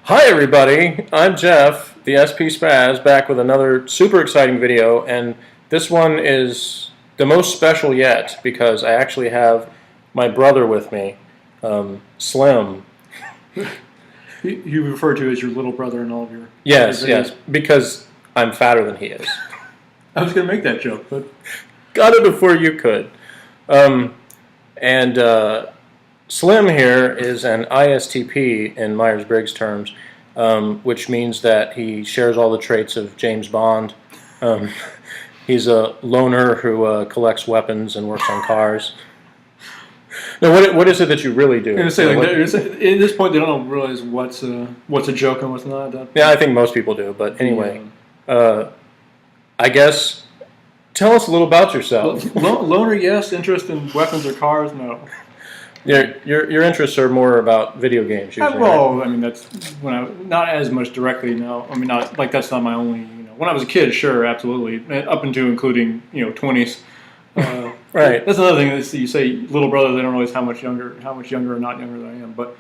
Hi everybody, I'm Jeff, the SP Spaz, back with another super exciting video, and this one is the most special yet because I actually have my brother with me, Slim. You refer to as your little brother in all of your Yes, videos. yes, because I'm fatter than he is. I was going to make that joke, but Got it before you could. And Slim here is an ISTP in Myers-Briggs terms, which means that he shares all the traits of James Bond. Um, he's a loner who collects weapons and works on cars. Now, what is it that you really do? I'm going to say, at this point, they don't realize what's a joke and what's not. Yeah, I think most people do. But anyway, I guess tell us a little about yourself. Loner, yes. Interest in weapons or cars, no. Your interests are more about video games, usually. Well, right? I mean, that's when I not as much directly now. I mean, not like that's not my only. When I was a kid, sure, absolutely, up into including 20s. Right. That's another thing. That you say little brother. They don't realize how much younger or not younger than I am, but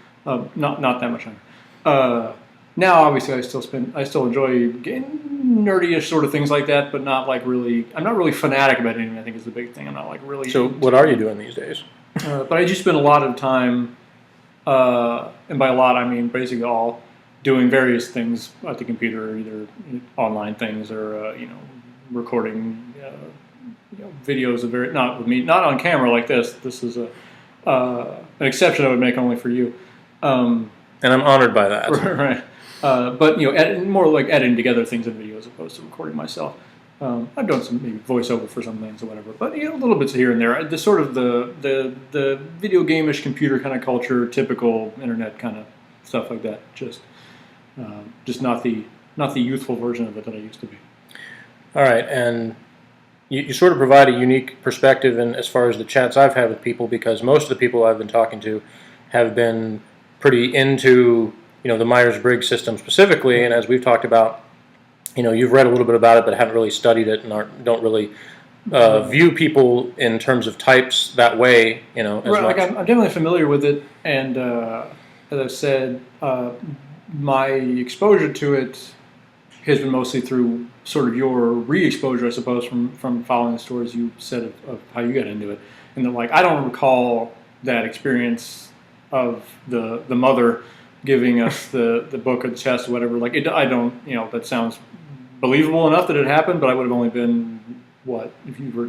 not that much younger. Now, obviously, I still enjoy nerdy-ish sort of things like that, but not like really. I'm not really fanatic about anything. I think is the big thing. I'm not like really. So, what are you doing these days? But I do spend a lot of time, and by a lot I mean basically all, doing various things at the computer, either online things or recording videos of not with me, not on camera like this. This is an exception I would make only for you. And I'm honored by that. Right. But more like editing together things in video as opposed to recording myself. I've done some maybe voiceover for some things or whatever, but little bits here and there. The sort of the video game-ish computer kind of culture, typical internet kind of stuff like that. Just not the youthful version of it that I used to be. All right, and you sort of provide a unique perspective in as far as the chats I've had with people, because most of the people I've been talking to have been pretty into the Myers-Briggs system specifically, and as we've talked about. You've read a little bit about it, but haven't really studied it, and don't really view people in terms of types that way. As right, much. like I'm definitely familiar with it, and as I've said, my exposure to it has been mostly through sort of your re-exposure, I suppose, from following the stories you said of how you got into it, and that I don't recall that experience of the mother giving us the book or the chest or whatever. I don't. That sounds believable enough that it happened, but I would have only been what if you were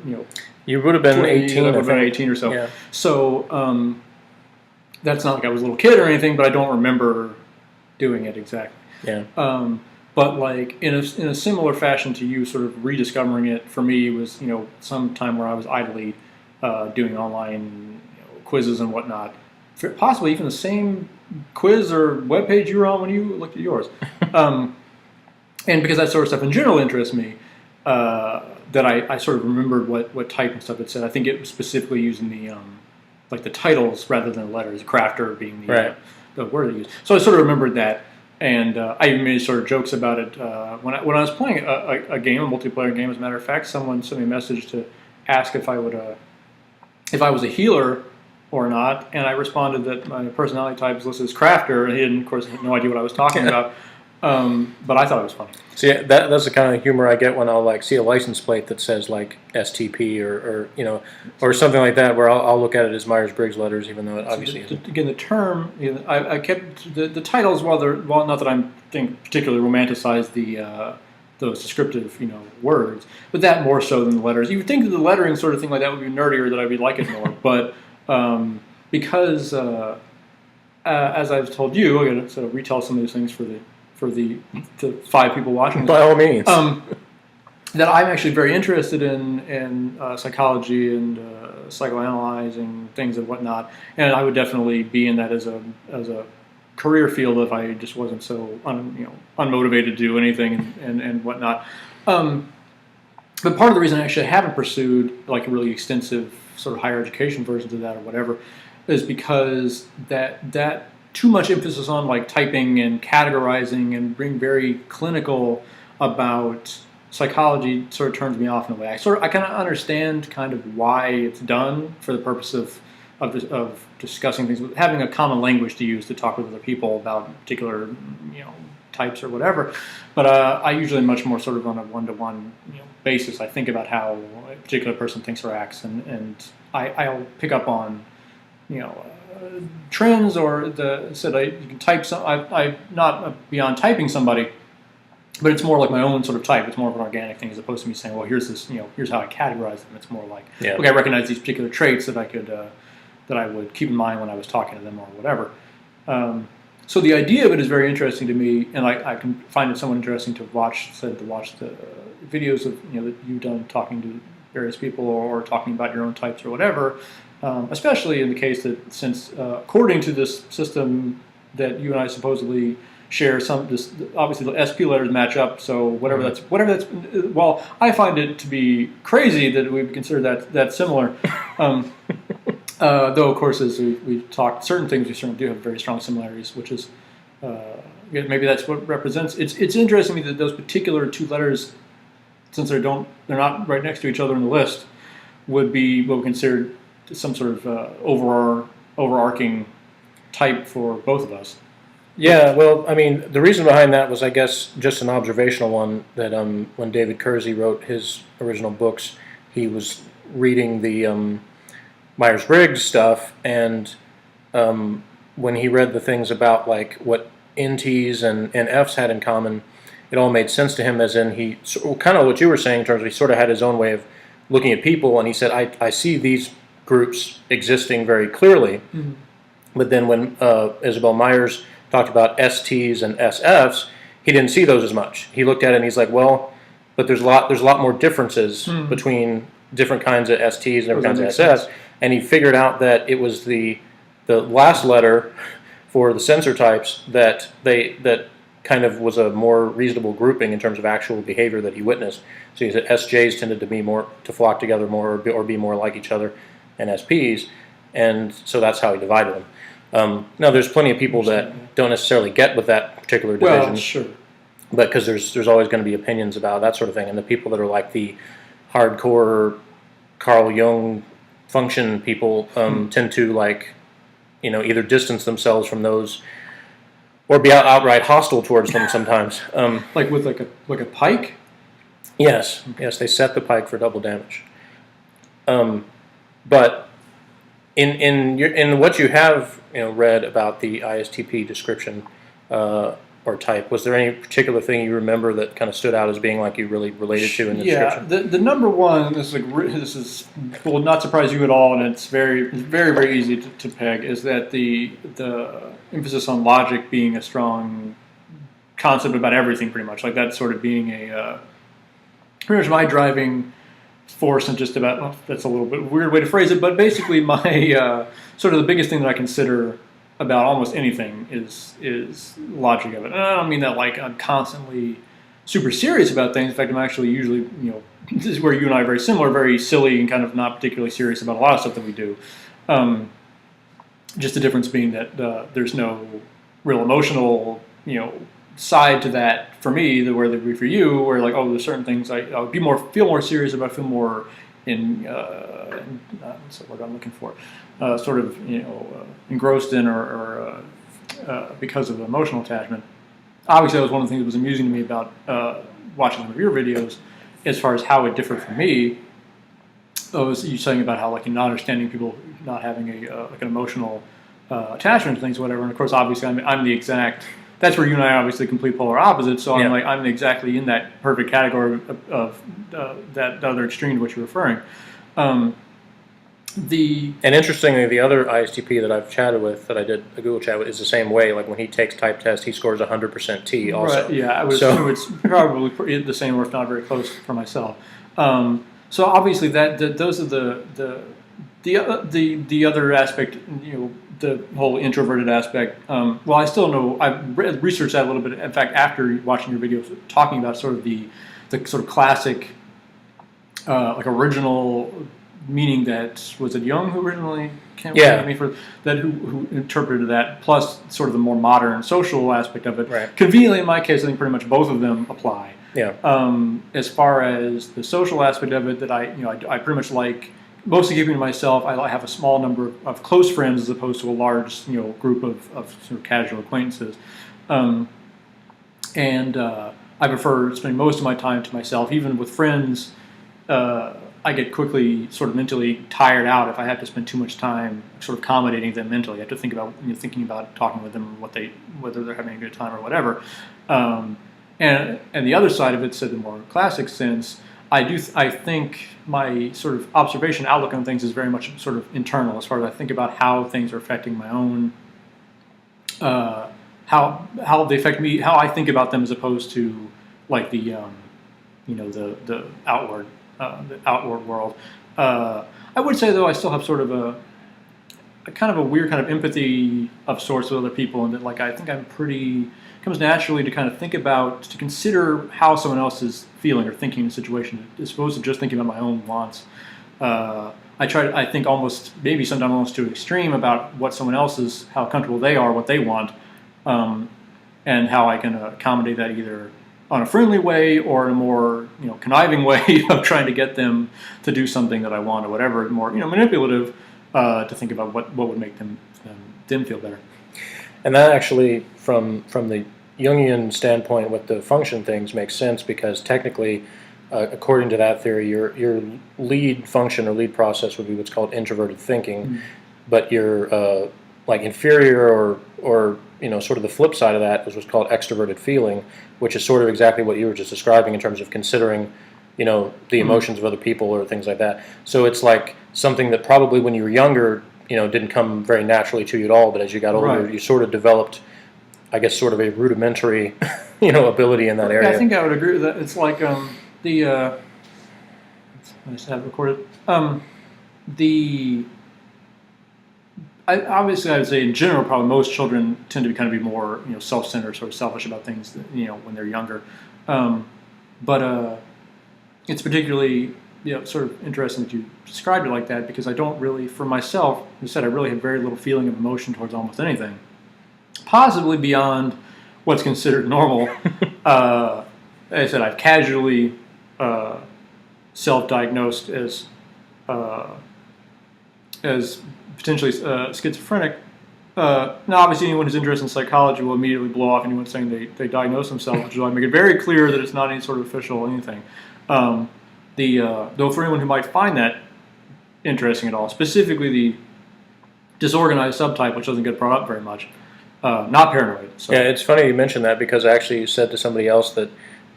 You would have been 20, 18. I would have been 18 or so. Yeah. So that's not like I was a little kid or anything, but I don't remember doing it exactly. Yeah. But in a similar fashion to you, sort of rediscovering it for me was some time where I was idly doing online quizzes and whatnot. Possibly even the same quiz or webpage you were on when you looked at yours. And because that sort of stuff in general interests me, that I sort of remembered what type and stuff it said. I think it was specifically using the titles rather than the letters, crafter being the word they used. So I sort of remembered that, and I even made sort of jokes about it. When I was playing a game, a multiplayer game, as a matter of fact, someone sent me a message to ask if I was a healer or not, and I responded that my personality type is listed as crafter, and he didn't, of course, had no idea what I was talking about. But I thought it was funny. See, that's the kind of humor I get when I'll see a license plate that says STP or something like that, where I'll look at it as Myers-Briggs letters, even though it obviously isn't. Again, the term I kept the titles while not that I think particularly romanticize those descriptive words, but that more so than the letters. You would think that the lettering sort of thing like that would be nerdier, that I would like it more, but because as I've told you, I'm going to sort of retell some of these things for the 5 people watching. By all means. That I'm actually very interested in psychology and psychoanalyzing things and whatnot, and I would definitely be in that as a career field if I just wasn't so unmotivated to do anything and whatnot. But part of the reason I actually haven't pursued really extensive sort of higher education versions of that or whatever is because that too much emphasis on typing and categorizing and being very clinical about psychology sort of turns me off in a way. I kind of understand kind of why it's done for the purpose of of discussing things, having a common language to use to talk with other people about particular types or whatever. But I usually much more sort of on a one-to-one basis. I think about how a particular person thinks or acts, and I'll pick up on trends or you can type some. I not beyond typing somebody, but it's more like my own sort of type. It's more of an organic thing as opposed to me saying, well, here's this, here's how I categorize them. It's more like, okay, I recognize these particular traits that I could, that I would keep in mind when I was talking to them or whatever. So the idea of it is very interesting to me, and I can find it somewhat interesting to watch the videos of that you've done talking to various people or talking about your own types or whatever. Especially in the case that since according to this system that you and I supposedly share, obviously the SP letters match up. So whatever that's. Well, I find it to be crazy that we consider that similar. Though of course, as we've talked, certain things we certainly do have very strong similarities, which is maybe that's what represents. It's interesting to me that those particular two letters, since they're not right next to each other in the list, would be what we consider some sort of overarching type for both of us. Yeah, well, I mean, the reason behind that was, I guess, just an observational one, that when David Kersey wrote his original books, he was reading the Myers-Briggs stuff, and when he read the things about, like, what NTs and Fs had in common, it all made sense to him, as in kind of what you were saying, in terms of he sort of had his own way of looking at people, and he said, I see these groups existing very clearly, but then when Isabel Myers talked about STs and SFs, he didn't see those as much. He looked at it and he's like, well, but there's a lot more differences between different kinds of STs and different kinds of SFs, and he figured out that it was the last letter for the sensor types that kind of was a more reasonable grouping in terms of actual behavior that he witnessed. So he said SJs tended to flock together more or be more like each other, and SPs, and so that's how he divided them. Now, there's plenty of people that don't necessarily get with that particular division. Well, sure. But because there's always going to be opinions about that sort of thing, and the people that are like the hardcore Carl Jung function people tend to either distance themselves from those or be outright hostile towards them sometimes. Like with like a pike. Yes, they set the pike for double damage. But in what you have read about the ISTP description or type, was there any particular thing you remember that kind of stood out as being like you really related to in the description? Yeah, the number one, this will not surprise you at all, and it's very very easy to peg, is that the emphasis on logic being a strong concept about everything, pretty much, like that sort of being a pretty much my driving force, and just about, well, that's a little bit weird way to phrase it, but basically my sort of the biggest thing that I consider about almost anything is logic of it. And I don't mean that like I'm constantly super serious about things. In fact, I'm actually usually, this is where you and I are very similar, very silly and kind of not particularly serious about a lot of stuff that we do. Just the difference being that there's no real emotional, side to that for me, where there'd be for you, where like, oh, there's certain things I would feel more serious about, feel more what's the word I'm looking for? Sort of, engrossed in or because of emotional attachment. Obviously, that was one of the things that was amusing to me about watching some of your videos, as far as how it differed from me. Was you saying about how like not understanding people not having like an emotional attachment to things, whatever. And of course, obviously, I'm the exact. That's where you and I are obviously complete polar opposites. So I'm exactly in that perfect category of that other extreme to which you're referring. And interestingly, the other ISTP that I've chatted with, that I did a Google chat with, is the same way. Like when he takes type test, he scores 100% T also. Right, yeah, I would assume it's probably the same, or if not very close for myself. So obviously those are the other aspect, the whole introverted aspect. Well, I still know, I've researched that a little bit. In fact, after watching your videos, talking about sort of the sort of classic, like original meaning that, was it Jung who originally came with me for that, who interpreted that, plus sort of the more modern social aspect of it. Right. Conveniently, in my case, I think pretty much both of them apply. Yeah. As far as the social aspect of it, that I pretty much like mostly keeping to myself. I have a small number of close friends as opposed to a large, group of sort of casual acquaintances. Um, and I prefer spending most of my time to myself. Even with friends, I get quickly sort of mentally tired out if I have to spend too much time sort of accommodating them mentally. I have to think about thinking about talking with them, whether they're having a good time or whatever. And the other side of it, so the more classic sense, I think my sort of observation outlook on things is very much sort of internal, as far as I think about how things are affecting my own, how they affect me, how I think about them, as opposed to like the outward world. I would say, though, I still have sort of a kind of a weird kind of empathy of sorts with other people, and that, like, I think I'm pretty, it comes naturally to kind of to consider how someone else is feeling or thinking in a situation, as opposed to just thinking about my own wants. I think almost, maybe sometimes almost to an extreme, about what someone else's, how comfortable they are, what they want, and how I can accommodate that either on a friendly way or in a more conniving way of trying to get them to do something that I want, or whatever, more manipulative, to think about what would make them feel better. And that actually, from the Jungian standpoint, with the function things, makes sense, because technically, according to that theory, your lead function or lead process would be what's called introverted thinking, but your like inferior or sort of the flip side of that is what's called extroverted feeling, which is sort of exactly what you were just describing in terms of considering the emotions of other people or things like that. So it's like something that probably when you were younger didn't come very naturally to you at all, but as you got older, you sort of developed, I guess, sort of a rudimentary ability in that area. I think I would agree with that. It's like I just have it recorded. Obviously, I would say in general, probably most children tend to be more self-centered, sort of selfish about things when they're younger. But it's particularly sort of interesting that you described it like that, because I don't really, for myself, as I said, I really have very little feeling of emotion towards almost anything, possibly beyond what's considered normal. As I said, I've casually self-diagnosed as potentially schizophrenic. Now, obviously, anyone who's interested in psychology will immediately blow off anyone saying they diagnose themselves, which is why I make it very clear that it's not any sort of official anything. Though for anyone who might find that interesting at all, specifically the disorganized subtype, which doesn't get brought up very much, not paranoid. So. Yeah, it's funny you mentioned that, because I actually said to somebody else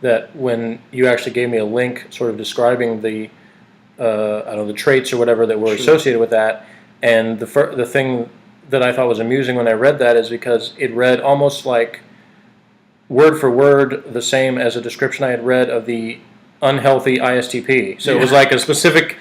that when you actually gave me a link sort of describing the the traits or whatever that were associated with that, and the thing that I thought was amusing when I read that is because it read almost like word for word the same as a description I had read of the unhealthy ISTP. So it was like a specific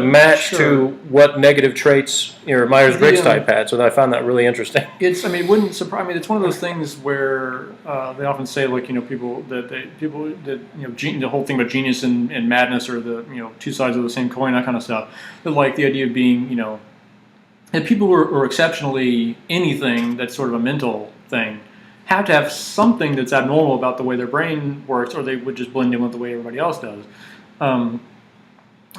match to what negative traits your Myers-Briggs type had. So I found that really interesting. It wouldn't surprise me. It's one of those things where they often say, like, people that the whole thing about genius and madness are the two sides of the same coin, that kind of stuff. But like the idea of being and people who are exceptionally anything that's sort of a mental thing have to have something that's abnormal about the way their brain works, or they would just blend in with the way everybody else does. And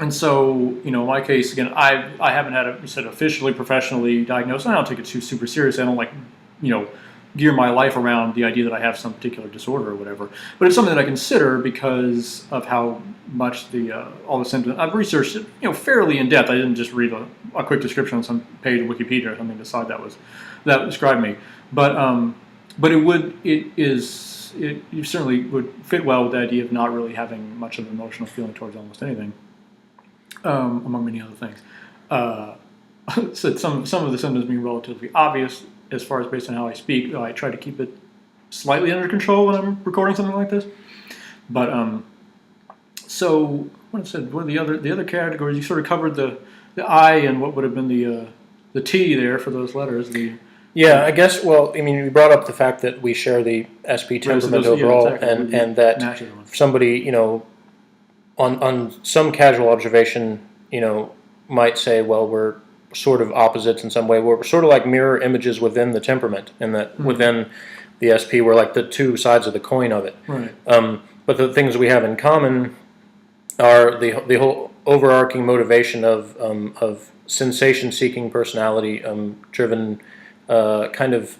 so, in my case, again, I haven't had officially, professionally diagnosed. I don't take it too super seriously. I don't gear my life around the idea that I have some particular disorder or whatever. But it's something that I consider because of how much all the symptoms. I've researched it, fairly in depth. I didn't just read a quick description on some page of Wikipedia or something to decide that described me. But you certainly would fit well with the idea of not really having much of an emotional feeling towards almost anything, among many other things. So some of the symptoms being relatively obvious as far as based on how I speak. I try to keep it slightly under control when I'm recording something like this. But so what I said, what are the other categories? You sort of covered the I and what would have been the T there for those letters. Yeah, I guess. Well, you brought up the fact that we share the SP temperament overall, and that somebody, on some casual observation, might say, well, we're sort of opposites in some way. We're sort of like mirror images within the temperament, and that within the SP, we're like the two sides of the coin of it. Right. But the things we have in common are the whole overarching motivation of sensation-seeking personality, driven, kind of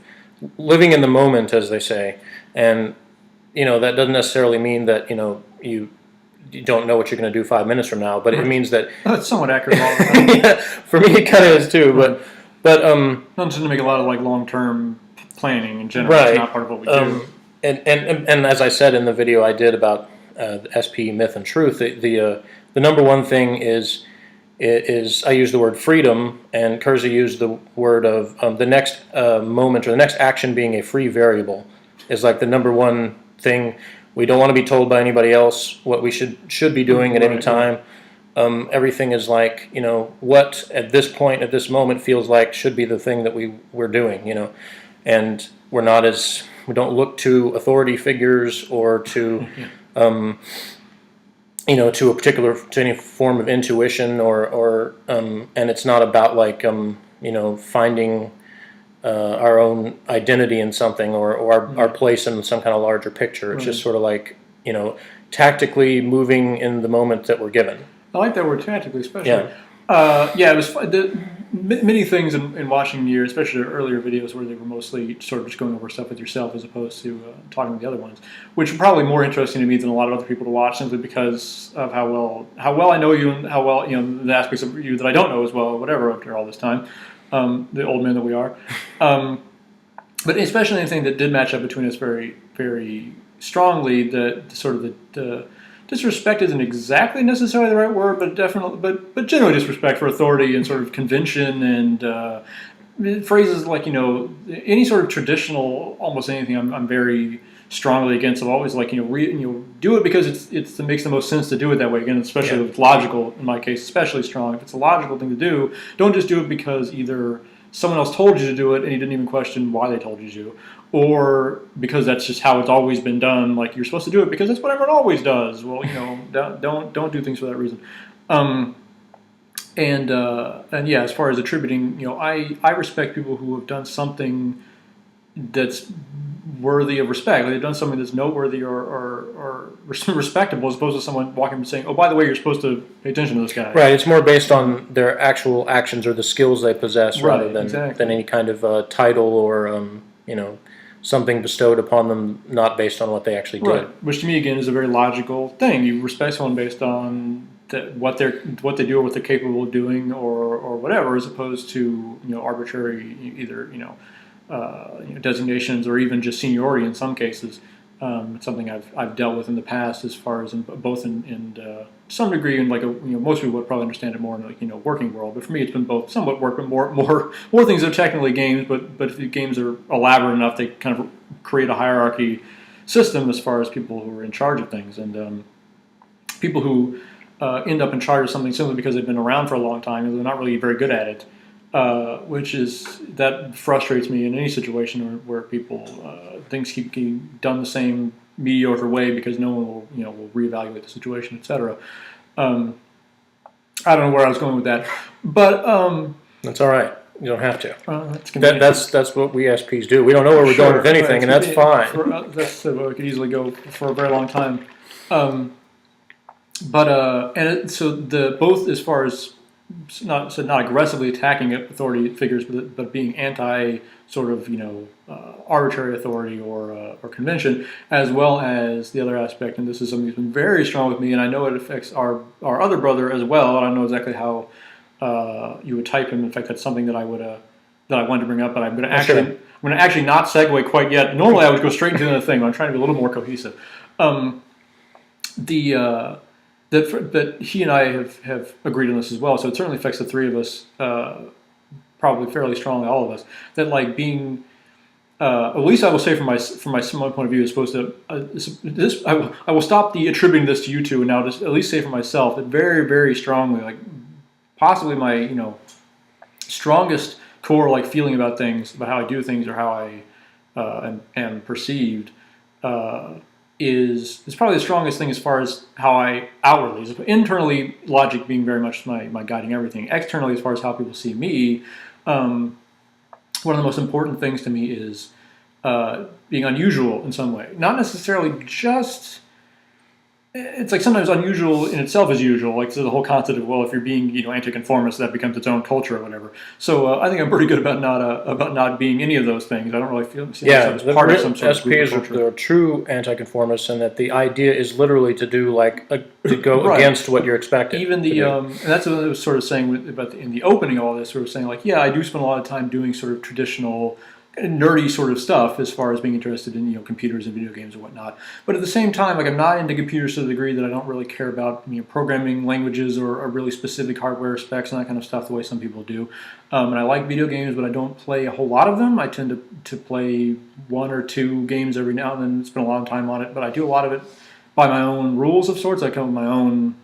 living in the moment, as they say. And that doesn't necessarily mean that you don't know what you're going to do 5 minutes from now, but it means that That's somewhat accurate all the time. yeah, for me it kind of is too. But Not just to make a lot of like long-term planning in general. right. It's not part of what we do. And as I said in the video I did about the SP Myth and Truth, the number one thing is I use the word freedom, and Kersey used the word of the next moment or the next action being a free variable is like the number one thing. We don't want to be told by anybody else what we should be doing at any time. Everything is like, what at this point, at this moment feels like should be the thing that we're doing, and we don't look to authority figures or to, to any form of intuition and it's not about like, finding our own identity in something or our place in some kind of larger picture. It's just sort of like, tactically moving in the moment that we're given. I like that word tactically, especially. Yeah. It was many things in watching your, especially the earlier videos where they were mostly sort of just going over stuff with yourself as opposed to talking with the other ones, which are probably more interesting to me than a lot of other people to watch simply because of how well I know you and how well, the aspects of you that I don't know as well, or whatever, after all this time, the old men that we are. But especially anything that did match up between us very, very strongly, the disrespect isn't exactly necessarily the right word, but definitely, but generally disrespect for authority and sort of convention and phrases like any sort of traditional, almost anything. I'm very strongly against. I'm always like do it because it makes the most sense to do it that way. Again, especially if it's logical. In my case, especially strong. If it's a logical thing to do, don't just do it because either someone else told you to do it and you didn't even question why they told you to, or because that's just how it's always been done. Like you're supposed to do it because that's what everyone always does. Well, don't do things for that reason. And yeah, as far as attributing, I respect people who have done something that's worthy of respect. They've done something that's noteworthy or respectable, as opposed to someone walking and saying, "Oh, by the way, you're supposed to pay attention to this guy." Right. It's more based on their actual actions or the skills they possess, rather than any kind of title or something bestowed upon them, not based on what they actually did. Right. Which to me again is a very logical thing. You respect someone based on what they do or what they're capable of doing or whatever, as opposed to arbitrary either designations or even just seniority in some cases. It's something I've dealt with in the past, as far as both in some degree, and like most people would probably understand it more in the working world. But for me, it's been both somewhat work, but more things are technically games. But if the games are elaborate enough, they kind of create a hierarchy system as far as people who are in charge of things, and people who end up in charge of something simply because they've been around for a long time and they're not really very good at it. That frustrates me in any situation where people things keep getting done the same mediocre way because no one will reevaluate the situation, etc. I don't know where I was going with that, but that's all right. You don't have to. That's what we SPs do. We don't know where we're going with anything, and that's fine. We could easily go for a very long time. So both as far as not aggressively attacking authority figures, but being anti sort of arbitrary authority or convention, as well as the other aspect, and this is something that's been very strong with me, and I know it affects our other brother as well. I don't know exactly how you would type him. In fact, that's something that I wanted to bring up, but I'm going to actually not segue quite yet. Normally, I would go straight into the thing, but I'm trying to be a little more cohesive. That he and I have agreed on this as well, so it certainly affects the three of us, probably fairly strongly, all of us. That like being, at least I will say from my point of view, is supposed to I will stop attributing this to you two, and now just at least say for myself that very, very strongly, like possibly my strongest core like feeling about things, about how I do things or how I am perceived. Is probably the strongest thing as far as how I outwardly, internally, logic being very much my guiding everything. Externally, as far as how people see me, one of the most important things to me is being unusual in some way. Not necessarily just it's like sometimes unusual in itself is usual. Like so the whole concept of, well, if you're being anti-conformist, that becomes its own culture or whatever. So I think I'm pretty good about not being any of those things. I don't really see Yeah, myself as part of some sort of group SPs culture. they're true anti-conformists, and that the idea is literally to do to go Right. against what you're expected. Even to the do. and that's what I was sort of saying in the opening of all this. We were saying like, yeah, I do spend a lot of time doing sort of traditional, nerdy sort of stuff as far as being interested in computers and video games and whatnot. But at the same time, like I'm not into computers to the degree that I don't really care about programming languages or really specific hardware specs and that kind of stuff the way some people do. And I like video games, but I don't play a whole lot of them. I tend to play one or two games every now and then. Spend a lot of time on it, but I do a lot of it by my own rules of sorts. I come with my own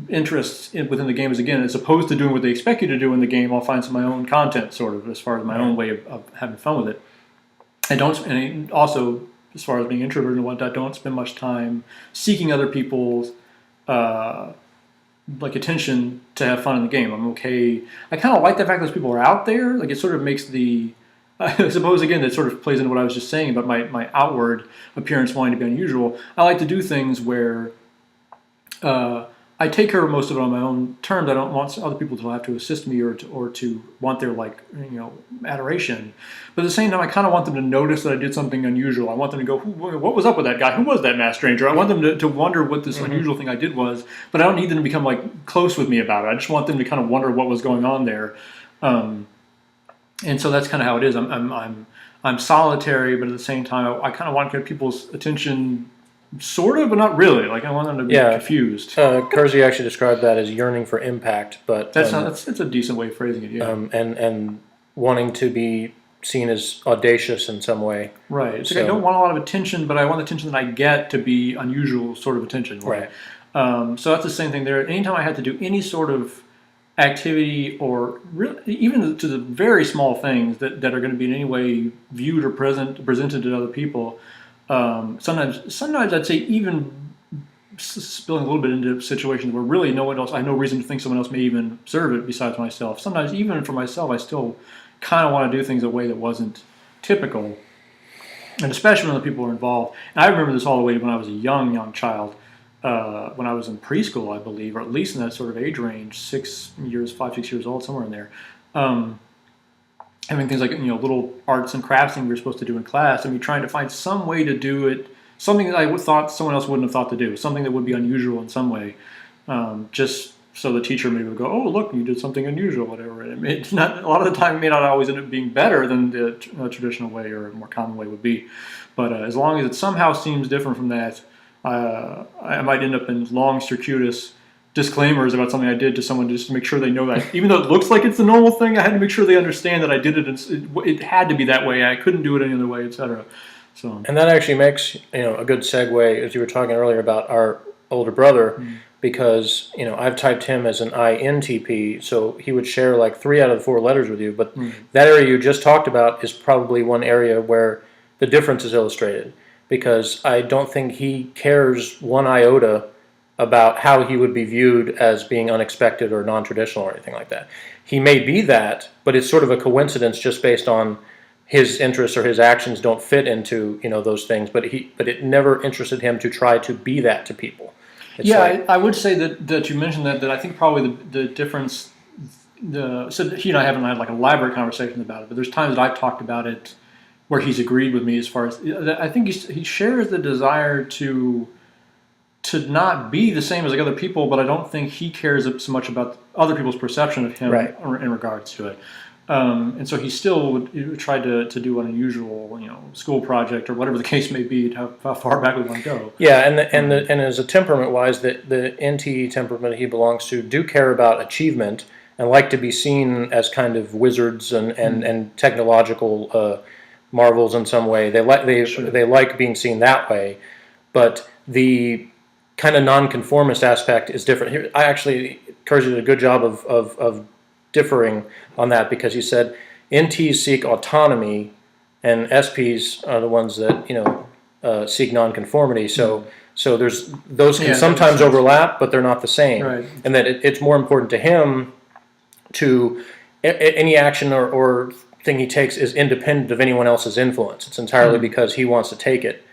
interests within the game as opposed to doing what they expect you to do in the game. I'll find some of my own content, sort of, as far as my own way of having fun with it. And also, as far as being introverted and whatnot, don't spend much time seeking other people's attention to have fun in the game. I'm okay. I kind of like the fact that those people are out there. Like it sort of makes the I suppose again that sort of plays into what I was just saying about my outward appearance wanting to be unusual. I like to do things where I take care of most of it on my own terms. I don't want other people to have to assist me or to want their adoration. But at the same time, I kind of want them to notice that I did something unusual. I want them to go, "What was up with that guy? Who was that masked stranger?" I want them to wonder what this unusual thing I did was. But I don't need them to become like close with me about it. I just want them to kind of wonder what was going on there. And so that's kind of how it is. I'm solitary, but at the same time, I kind of want to get people's attention. Sort of, but not really. Like I want them to be confused. Kersey actually described that as yearning for impact, but That's a decent way of phrasing it. Yeah. And wanting to be seen as audacious in some way. Right. It's like I don't want a lot of attention, but I want the attention that I get to be unusual sort of attention. Right. So that's the same thing there. Anytime I had to do any sort of activity or even to the very small things that are going to be in any way viewed or presented to other people. Sometimes I'd say even spilling a little bit into situations where really no one else, I have no reason to think someone else may even observe it besides myself. Sometimes even for myself, I still kind of want to do things in a way that wasn't typical, and especially when the people are involved. And I remember this all the way when I was a young child, when I was in preschool, I believe, or at least in that sort of age range, 6 years old, somewhere in there. Having things like little arts and crafts things we were supposed to do in class, and me trying to find some way to do it, something that I thought someone else wouldn't have thought to do, something that would be unusual in some way, just so the teacher maybe would go, "Oh, look, you did something unusual," whatever. And it's not a lot of the time it may not always end up being better than the traditional way or more common way would be, but as long as it somehow seems different from that, I might end up in long circuitous disclaimers about something I did to someone just to make sure they know that even though it looks like it's the normal thing, I had to make sure they understand that I did it and it had to be that way. I couldn't do it any other way, etc. So, and that actually makes a good segue, as you were talking earlier about our older brother, because I've typed him as an INTP, so he would share like 3 out of the 4 letters with you. But that area you just talked about is probably one area where the difference is illustrated, because I don't think he cares one iota about how he would be viewed as being unexpected or non-traditional or anything like that. He may be that, but it's sort of a coincidence just based on his interests or his actions don't fit into those things. But it never interested him to try to be that to people. It's I would say that you mentioned that I think probably the difference. So he and I haven't had like elaborate conversations about it, but there's times that I've talked about it where he's agreed with me as far as I think he shares the desire to not be the same as like other people, but I don't think he cares so much about other people's perception of him in regards to it. And so he still would try to do an unusual, school project or whatever the case may be, how far back we want to go. Yeah, and as a temperament-wise, the NTE temperament he belongs to do care about achievement and like to be seen as kind of wizards and technological marvels in some way. They like being seen that way, but the kind of nonconformist aspect is different. Here, Kersey did a good job of differing on that, because he said NTs seek autonomy and SPs are the ones that seek nonconformity. So there's those can sometimes overlap, but they're not the same. Right. And that it's more important to him to any action or thing he takes is independent of anyone else's influence. It's entirely because he wants to take it.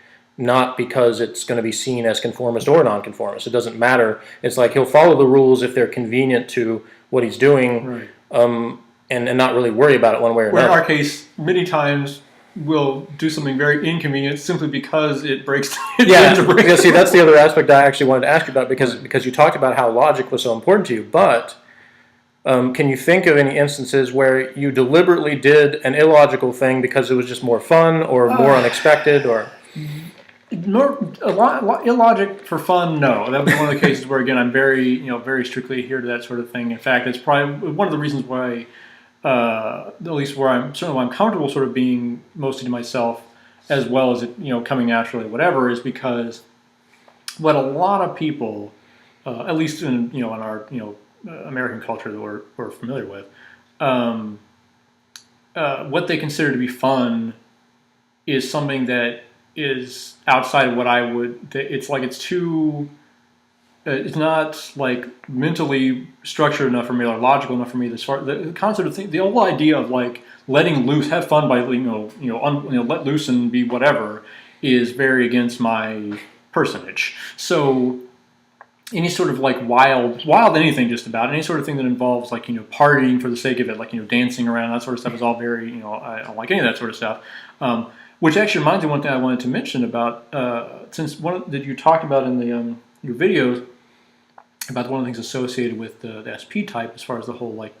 not because it's going to be seen as conformist or nonconformist. It doesn't matter. It's like he'll follow the rules if they're convenient to what he's doing, Right. and not really worry about it one way or Where in another. our case, many times we'll do something very inconvenient simply because it breaks. Yeah, because see, that's the other aspect I actually wanted to ask you about, because you talked about how logic was so important to you, but can you think of any instances where you deliberately did an illogical thing because it was just more fun or more unexpected, or? Illogic for fun, no. That was one of the cases where, again, I'm very, very strictly adhere to that sort of thing. In fact, it's probably one of the reasons why, at least where I'm comfortable sort of being mostly to myself, as well as it, coming naturally, whatever, is because what a lot of people, at least in our American culture that we're familiar with, what they consider to be fun is something that is outside of what I would. It's like it's too. It's not like mentally structured enough for me or logical enough for me. The concept of the whole idea of like letting loose, have fun by let loose and be whatever, is very against my personage. So any sort of like wild anything, just about any sort of thing that involves like partying for the sake of it, like dancing around, that sort of stuff is all very I don't like any of that sort of stuff. Which actually reminds me of one thing I wanted to mention about since one that you talked about in the your videos about one of the things associated with the SP type, as far as the whole like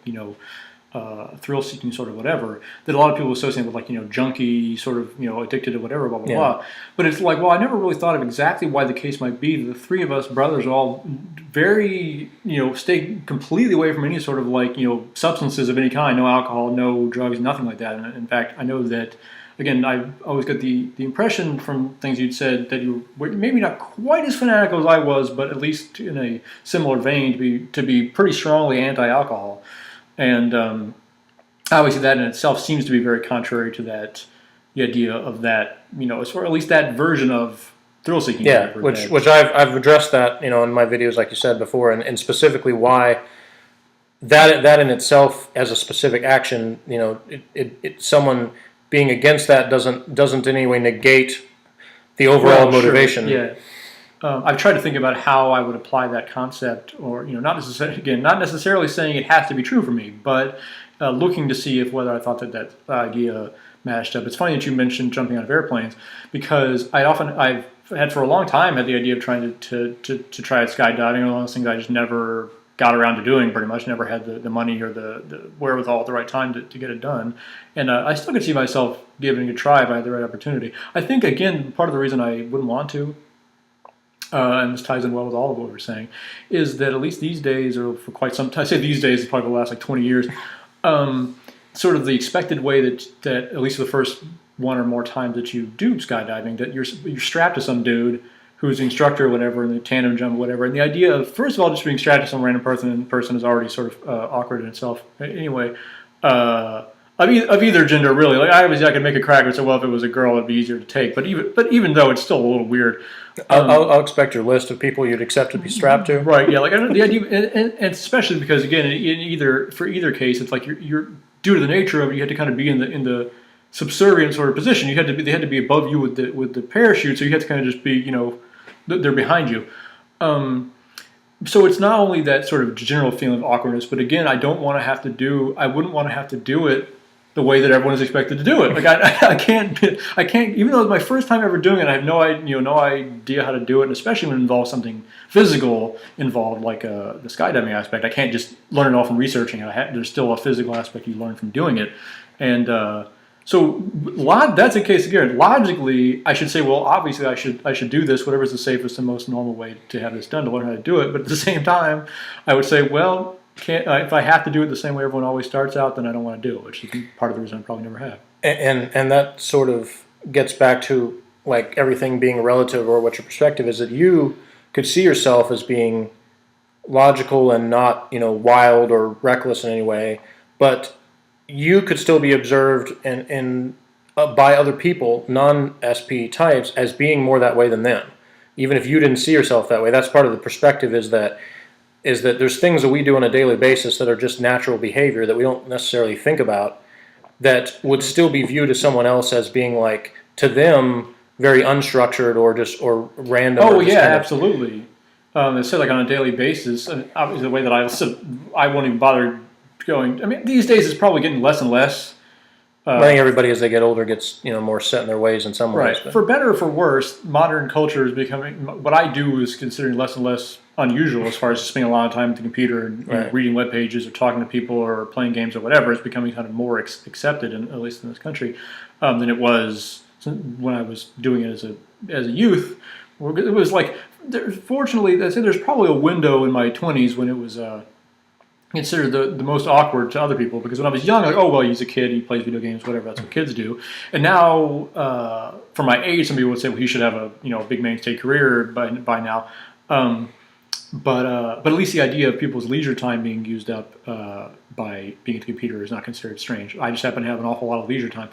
thrill seeking sort of whatever, that a lot of people associate with like junkie sort of addicted to whatever, blah blah blah. But it's like, well, I never really thought of exactly why the case might be. The three of us brothers are all very stay completely away from any sort of like substances of any kind, no alcohol, no drugs, nothing like that. And in fact, I know that. Again, I've always got the impression from things you'd said that you were maybe not quite as fanatical as I was, but at least in a similar vein to be pretty strongly anti-alcohol. And obviously that in itself seems to be very contrary to the idea of that, as far at least that version of thrill-seeking. Yeah, which I've addressed that, in my videos, like you said before, and specifically why that in itself as a specific action, someone being against that doesn't in any way negate the overall motivation. Sure. Yeah, I've tried to think about how I would apply that concept, or not necessarily saying it has to be true for me, but looking to see if whether I thought that idea matched up. It's funny that you mentioned jumping out of airplanes, because I've had for a long time had the idea of trying to try skydiving. One of those things I just never got around to doing, pretty much. Never had the money or the wherewithal at the right time to get it done. And I still could see myself giving it a try if I had the right opportunity. I think, again, part of the reason I wouldn't want to, and this ties in well with all of what we're saying, is that at least these days, or for quite some time, I say these days, it's probably the last like 20 years, sort of the expected way that at least the first one or more times that you do skydiving, that you're strapped to some dude who's the instructor or whatever, and the tandem jump or whatever. And the idea of, first of all, just being strapped to some random person is already sort of awkward in itself. Anyway, of either gender, really. Like, obviously, I could make a crack and say, well, if it was a girl, it'd be easier to take. But even though it's still a little weird. I'll expect your list of people you'd accept to be strapped to. Right, yeah. Like, the idea, and especially because, again, for either case, it's like you're due to the nature of it, you had to kind of be in the subservient sort of position. They had to be above you with the parachute, so you had to kind of just be, they're behind you. So it's not only that sort of general feeling of awkwardness, but again, I wouldn't want to have to do it the way that everyone is expected to do it. Like I can't, even though it's my first time ever doing it, I have no idea how to do it, and especially when it involves something physical involved, like the skydiving aspect. I can't just learn it all from researching it. There's still a physical aspect you learn from doing it. And so that's the case again. Logically, I should say, well, obviously I should do this, whatever is the safest and most normal way to have this done, to learn how to do it. But at the same time, I would say, well, if I have to do it the same way everyone always starts out, then I don't want to do it, which is part of the reason I probably never have. And that sort of gets back to like everything being relative, or what your perspective is, that you could see yourself as being logical and not, wild or reckless in any way, but you could still be observed by other people, non-SP types, as being more that way than them. Even if you didn't see yourself that way, that's part of the perspective, is that there's things that we do on a daily basis that are just natural behavior that we don't necessarily think about, that would still be viewed as someone else as being like, to them, very unstructured or random. Oh or just yeah, kind of- absolutely. They said like on a daily basis, and obviously the way that I won't even bother going. I mean, these days it's probably getting less and less. I think everybody as they get older gets more set in their ways in some Right. ways. But For better or for worse, modern culture is becoming. What I do is considering less and less unusual as far as spending a lot of time at the computer and Right. reading web pages or talking to people or playing games or whatever. It's becoming kind of more accepted, at least in this country, than it was when I was doing it as a youth. It was like, fortunately, I say there's probably a window in my 20s when it was. Considered the most awkward to other people, because when I was young, like, oh well, he's a kid, he plays video games, whatever, that's what kids do. And now, for my age, some people would say, well, he should have a big mainstay career by now. But at least the idea of people's leisure time being used up by being at the computer is not considered strange. I just happen to have an awful lot of leisure time.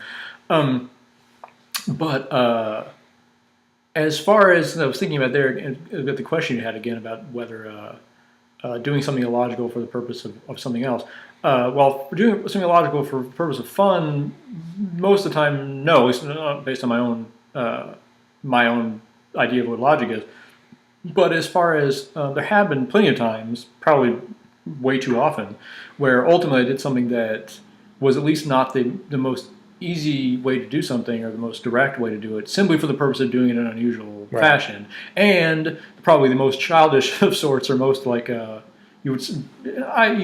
But as far as I was thinking about there, and the question you had again about whether. Doing something illogical for the purpose of something else. Well, for doing something illogical for the purpose of fun, most of the time, no. At least based on my own idea of what logic is. But as far as there have been plenty of times, probably way too often, where ultimately I did something that was at least not the most easy way to do something or the most direct way to do it, simply for the purpose of doing it in an unusual fashion, and probably the most childish of sorts, or most like you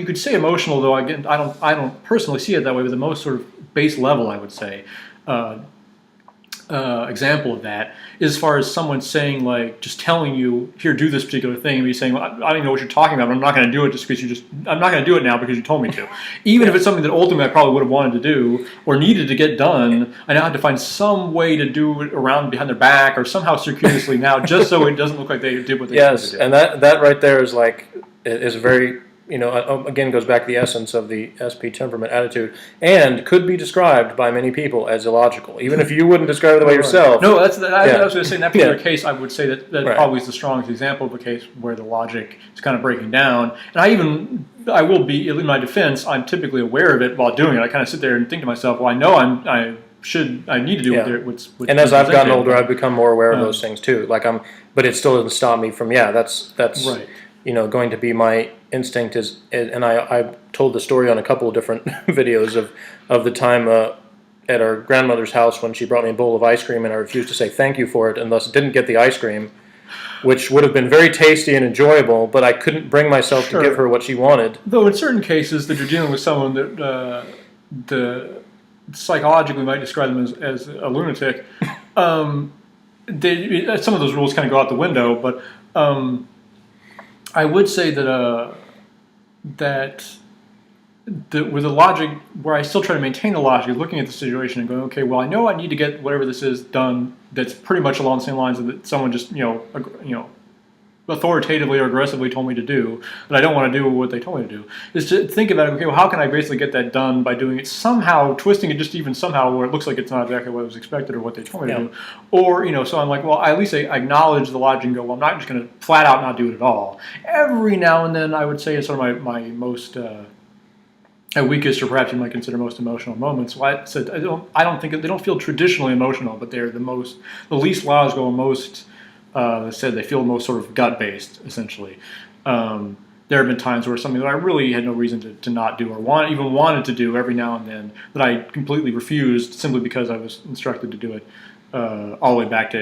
could say emotional, though again I don't personally see it that way, but the most sort of base level, I would say, example of that is as far as someone saying, like, just telling you, here, do this particular thing, and me saying, well, I don't even know what you're talking about, but I'm not going to do it just because I'm not going to do it now because you told me to. Even if it's something that ultimately I probably would have wanted to do or needed to get done, I now have to find some way to do it around behind their back or somehow circuitously now, just so it doesn't look like they did what they wanted to do. and that right there is like is very again goes back to the essence of the SP temperament attitude, and could be described by many people as illogical, even if you wouldn't describe it that way yourself. No, I was going to say in that particular Yeah. case, I would say that Right. probably is the strongest example of a case where the logic is kind of breaking down. And I will be, in my defense, I'm typically aware of it while doing it. I kind of sit there and think to myself, well, I know I need to do what's And as I've gotten presented. older, I've become more aware of those things too. But it still doesn't stop me from that's Right. going to be my instinct is. And I told the story on a couple of different videos of the time at our grandmother's house when she brought me a bowl of ice cream and I refused to say thank you for it, and thus didn't get the ice cream, which would have been very tasty and enjoyable, but I couldn't bring myself to give her what she wanted. Though in certain cases that you're dealing with someone that psychologically might describe them as a lunatic, some of those rules kind of go out the window. But I would say that with the logic, where I still try to maintain the logic, is looking at the situation and going, okay, well, I know I need to get whatever this is done. That's pretty much along the same lines that someone just authoritatively or aggressively told me to do, but I don't want to do what they told me to do. Is to think about, okay, well, how can I basically get that done by doing it somehow, twisting it just even somehow where it looks like it's not exactly what was expected or what they told me to do, or so I'm like, well, at least I acknowledge the logic and go, well, I'm not just going to flat out not do it at all. Every now and then, I would say, is sort of my most weakest, or perhaps you might consider most emotional moments. Well, I don't think they don't feel traditionally emotional, but they're the least logical, most said they feel most sort of gut based, essentially. There have been times where something that I really had no reason to not do or wanted to do every now and then that I completely refused simply because I was instructed to do it. All the way back to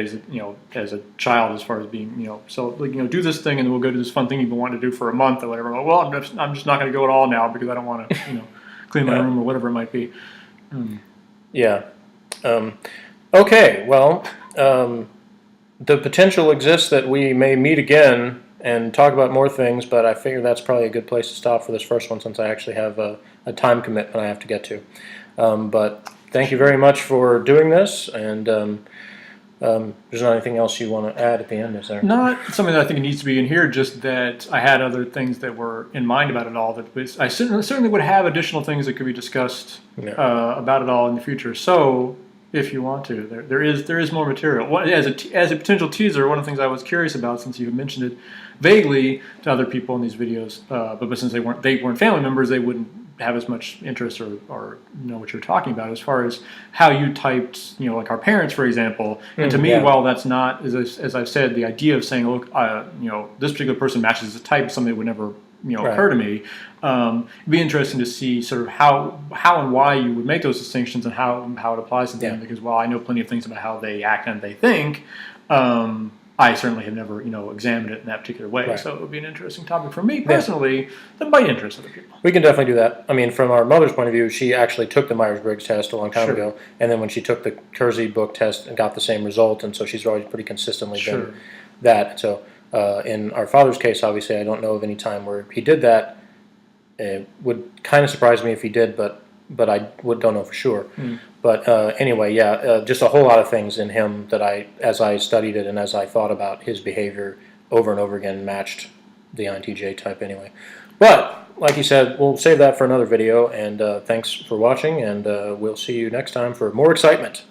as a child, as far as being do this thing and then we'll go do this fun thing you've been wanting to do for a month or whatever. Well, I'm just not going to go at all now because I don't want to clean my room or whatever it might be. Yeah. Okay. Well, the potential exists that we may meet again and talk about more things, but I figure that's probably a good place to stop for this first one since I actually have a time commitment I have to get to. But thank you very much for doing this, and there's not anything else you want to add at the end, is there? Not something that I think needs to be in here, just that I had other things that were in mind about it all. I certainly would have additional things that could be discussed about it all in the future. So, if you want to, there is more material. As a potential teaser, one of the things I was curious about, since you mentioned it vaguely to other people in these videos, but since they weren't family members, they wouldn't have as much interest or know what you're talking about as far as how you typed, like our parents, for example. And to me, yeah. while that's not, as I've said, the idea of saying, look, this particular person matches the type, is something that would never, Right. occur to me. It'd be interesting to see sort of how and why you would make those distinctions and how it applies to them. Yeah. Because while I know plenty of things about how they act and they think, I certainly have never, examined it in that particular way. Right. So it would be an interesting topic for me personally that might interest other people. We can definitely do that. I mean, from our mother's point of view, she actually took the Myers-Briggs test a long time Sure. ago, and then when she took the Kersey book test and got the same result, and so she's always pretty consistently Sure. been that. So in our father's case, obviously, I don't know of any time where he did that. It would kind of surprise me if he did, but I don't know for sure. But anyway, yeah, just a whole lot of things in him that as I studied it and as I thought about his behavior over and over again, matched the INTJ type anyway. But like you said, we'll save that for another video, and thanks for watching, and we'll see you next time for more excitement.